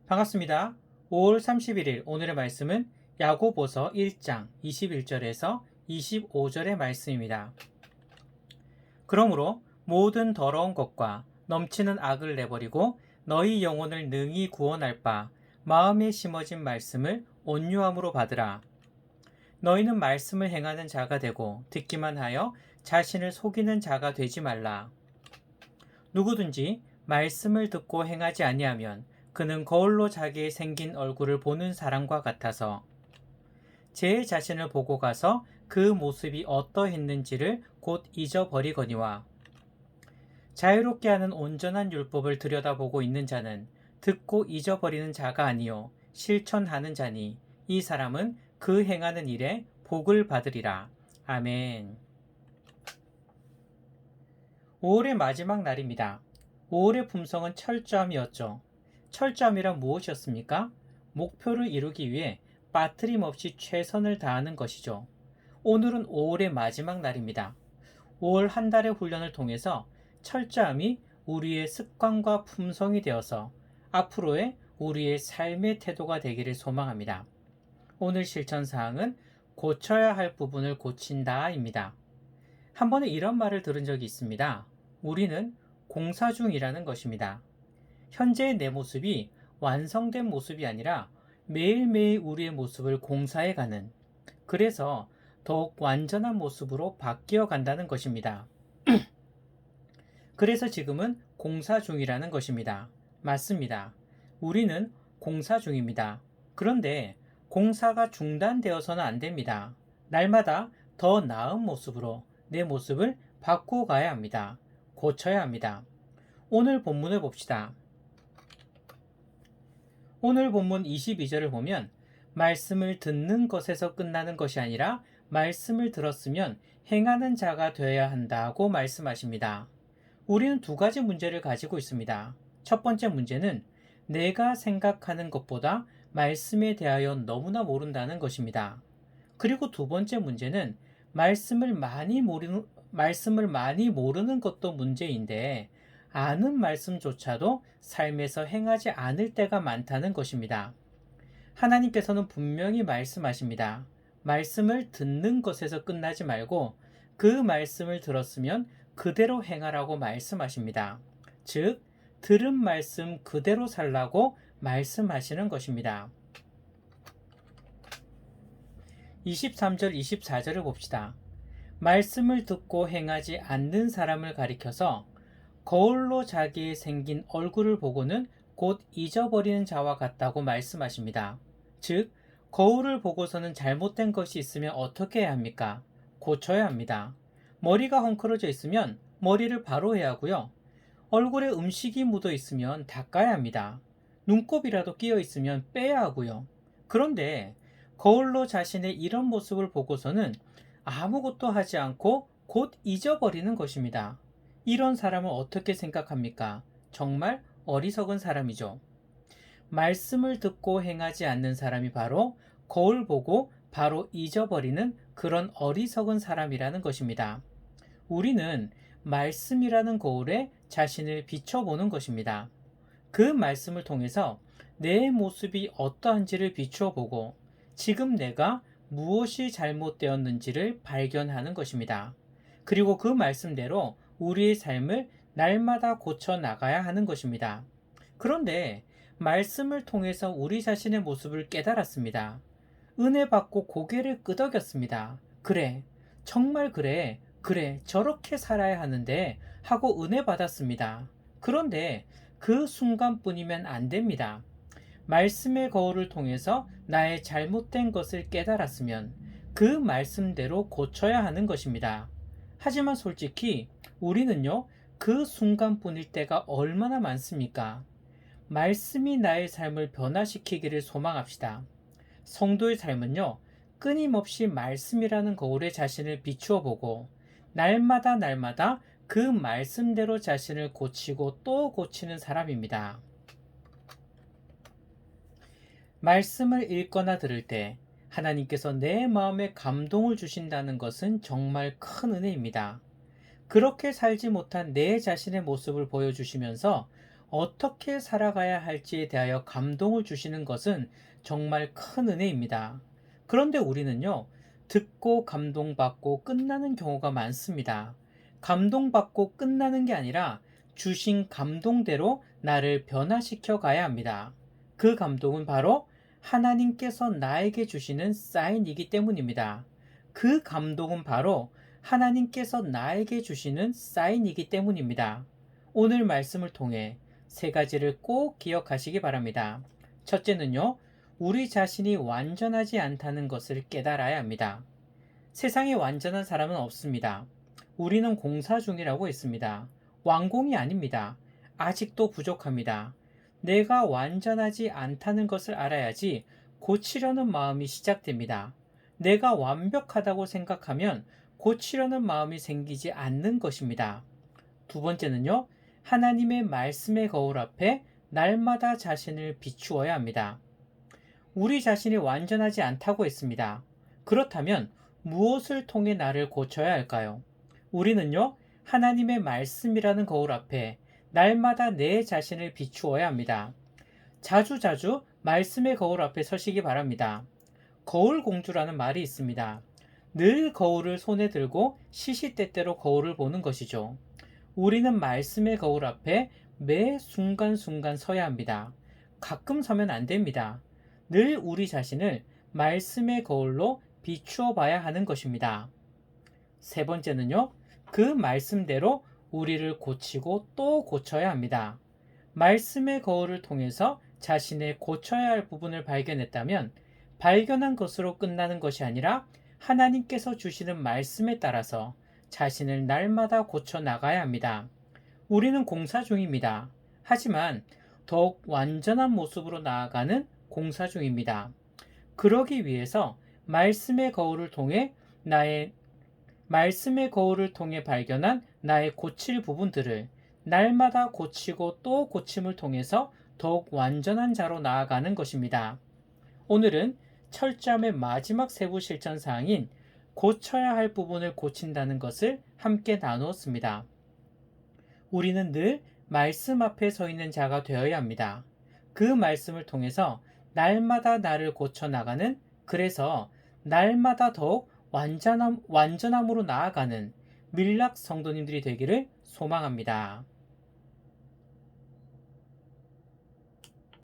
반갑습니다. 5월 31일 오늘의 말씀은 야고보서 1장 21절에서 25절의 말씀입니다. 그러므로 모든 더러운 것과 넘치는 악을 내버리고 너희 영혼을 능히 구원할 바 마음에 심어진 말씀을 온유함으로 받으라. 너희는 말씀을 행하는 자가 되고 듣기만 하여 자신을 속이는 자가 되지 말라. 누구든지 말씀을 듣고 행하지 아니하면 그는 거울로 자기의 생긴 얼굴을 보는 사람과 같아서 제 자신을 보고 가서 그 모습이 어떠했는지를 곧 잊어버리거니와, 자유롭게 하는 온전한 율법을 들여다보고 있는 자는 듣고 잊어버리는 자가 아니요 실천하는 자니 이 사람은 그 행하는 일에 복을 받으리라. 아멘. 5월의 마지막 날입니다. 5월의 품성은 철저함이었죠. 철저함이란 무엇이었습니까? 목표를 이루기 위해 빠트림없이 최선을 다하는 것이죠. 오늘은 5월의 마지막 날입니다. 5월 한 달의 훈련을 통해서 철저함이 우리의 습관과 품성이 되어서 앞으로의 우리의 삶의 태도가 되기를 소망합니다. 오늘 실천사항은 고쳐야 할 부분을 고친다입니다. 한 번은 이런 말을 들은 적이 있습니다. 우리는 공사 중이라는 것입니다. 현재의 내 모습이 완성된 모습이 아니라 매일매일 우리의 모습을 공사해가는, 그래서 더욱 완전한 모습으로 바뀌어 간다는 것입니다. 그래서 지금은 공사 중이라는 것입니다. 맞습니다. 우리는 공사 중입니다. 그런데 공사가 중단되어서는 안 됩니다. 날마다 더 나은 모습으로 내 모습을 바꾸어 가야 합니다. 고쳐야 합니다. 오늘 본문을 봅시다. 오늘 본문 22절을 보면 말씀을 듣는 것에서 끝나는 것이 아니라 말씀을 들었으면 행하는 자가 되어야 한다고 말씀하십니다. 우리는 두 가지 문제를 가지고 있습니다. 첫 번째 문제는 내가 생각하는 것보다 말씀에 대하여 너무나 모른다는 것입니다. 그리고 두 번째 문제는 말씀을 많이 모르는 것도 문제인데 아는 말씀조차도 삶에서 행하지 않을 때가 많다는 것입니다. 하나님께서는 분명히 말씀하십니다. 말씀을 듣는 것에서 끝나지 말고 그 말씀을 들었으면 그대로 행하라고 말씀하십니다. 즉, 들은 말씀 그대로 살라고 말씀하시는 것입니다. 23절, 24절을 봅시다. 말씀을 듣고 행하지 않는 사람을 가리켜서 거울로 자기의 생긴 얼굴을 보고는 곧 잊어버리는 자와 같다고 말씀하십니다. 즉, 거울을 보고서는 잘못된 것이 있으면 어떻게 해야 합니까? 고쳐야 합니다. 머리가 헝클어져 있으면 머리를 바로 해야 하고요. 얼굴에 음식이 묻어 있으면 닦아야 합니다. 눈곱이라도 끼어 있으면 빼야 하고요. 그런데 거울로 자신의 이런 모습을 보고서는 아무것도 하지 않고 곧 잊어버리는 것입니다. 이런 사람은 어떻게 생각합니까? 정말 어리석은 사람이죠. 말씀을 듣고 행하지 않는 사람이 바로 거울 보고 바로 잊어버리는 그런 어리석은 사람이라는 것입니다. 우리는 말씀이라는 거울에 자신을 비춰보는 것입니다. 그 말씀을 통해서 내 모습이 어떠한지를 비추어 보고 지금 내가 무엇이 잘못되었는지를 발견하는 것입니다. 그리고 그 말씀대로 우리의 삶을 날마다 고쳐 나가야 하는 것입니다. 그런데 말씀을 통해서 우리 자신의 모습을 깨달았습니다. 은혜 받고 고개를 끄덕였습니다. 그래, 정말 그래, 저렇게 살아야 하는데 하고 은혜 받았습니다. 그런데 그 순간뿐이면 안 됩니다. 말씀의 거울을 통해서 나의 잘못된 것을 깨달았으면 그 말씀대로 고쳐야 하는 것입니다. 하지만 솔직히 우리는요, 그 순간뿐일 때가 얼마나 많습니까? 말씀이 나의 삶을 변화시키기를 소망합시다. 성도의 삶은요, 끊임없이 말씀이라는 거울에 자신을 비추어 보고 날마다 그 말씀대로 자신을 고치고 또 고치는 사람입니다. 말씀을 읽거나 들을 때 하나님께서 내 마음에 감동을 주신다는 것은 정말 큰 은혜입니다. 그렇게 살지 못한 내 자신의 모습을 보여주시면서 어떻게 살아가야 할지에 대하여 감동을 주시는 것은 정말 큰 은혜입니다. 그런데 우리는요, 듣고 감동받고 끝나는 경우가 많습니다. 감동받고 끝나는 게 아니라 주신 감동대로 나를 변화시켜 가야 합니다. 그 감동은 바로 하나님께서 나에게 주시는 사인이기 때문입니다. 그 감동은 바로 하나님께서 나에게 주시는 사인이기 때문입니다. 오늘 말씀을 통해 세 가지를 꼭 기억하시기 바랍니다. 첫째는요, 우리 자신이 완전하지 않다는 것을 깨달아야 합니다. 세상에 완전한 사람은 없습니다. 우리는 공사 중이라고 했습니다. 완공이 아닙니다. 아직도 부족합니다. 내가 완전하지 않다는 것을 알아야지 고치려는 마음이 시작됩니다. 내가 완벽하다고 생각하면 고치려는 마음이 생기지 않는 것입니다. 두 번째는요, 하나님의 말씀의 거울 앞에 날마다 자신을 비추어야 합니다. 우리 자신이 완전하지 않다고 했습니다. 그렇다면 무엇을 통해 나를 고쳐야 할까요? 우리는요, 하나님의 말씀이라는 거울 앞에 날마다 내 자신을 비추어야 합니다. 자주자주 말씀의 거울 앞에 서시기 바랍니다. 거울 공주라는 말이 있습니다. 늘 거울을 손에 들고 시시때때로 거울을 보는 것이죠. 우리는 말씀의 거울 앞에 매 순간순간 서야 합니다. 가끔 서면 안 됩니다. 늘 우리 자신을 말씀의 거울로 비추어 봐야 하는 것입니다. 세 번째는요, 그 말씀대로 우리를 고치고 또 고쳐야 합니다. 말씀의 거울을 통해서 자신의 고쳐야 할 부분을 발견했다면 발견한 것으로 끝나는 것이 아니라 하나님께서 주시는 말씀에 따라서 자신을 날마다 고쳐 나가야 합니다. 우리는 공사 중입니다. 하지만 더욱 완전한 모습으로 나아가는 공사 중입니다. 그러기 위해서 말씀의 거울을 통해 발견한 나의 고칠 부분들을 날마다 고치고 또 고침을 통해서 더욱 완전한 자로 나아가는 것입니다. 오늘은 철저함의 마지막 세부 실천 사항인 고쳐야 할 부분을 고친다는 것을 함께 나누었습니다. 우리는 늘 말씀 앞에 서 있는 자가 되어야 합니다. 그 말씀을 통해서 날마다 나를 고쳐 나가는, 그래서 날마다 더욱 완전함으로 나아가는 밀락 성도님들이 되기를 소망합니다.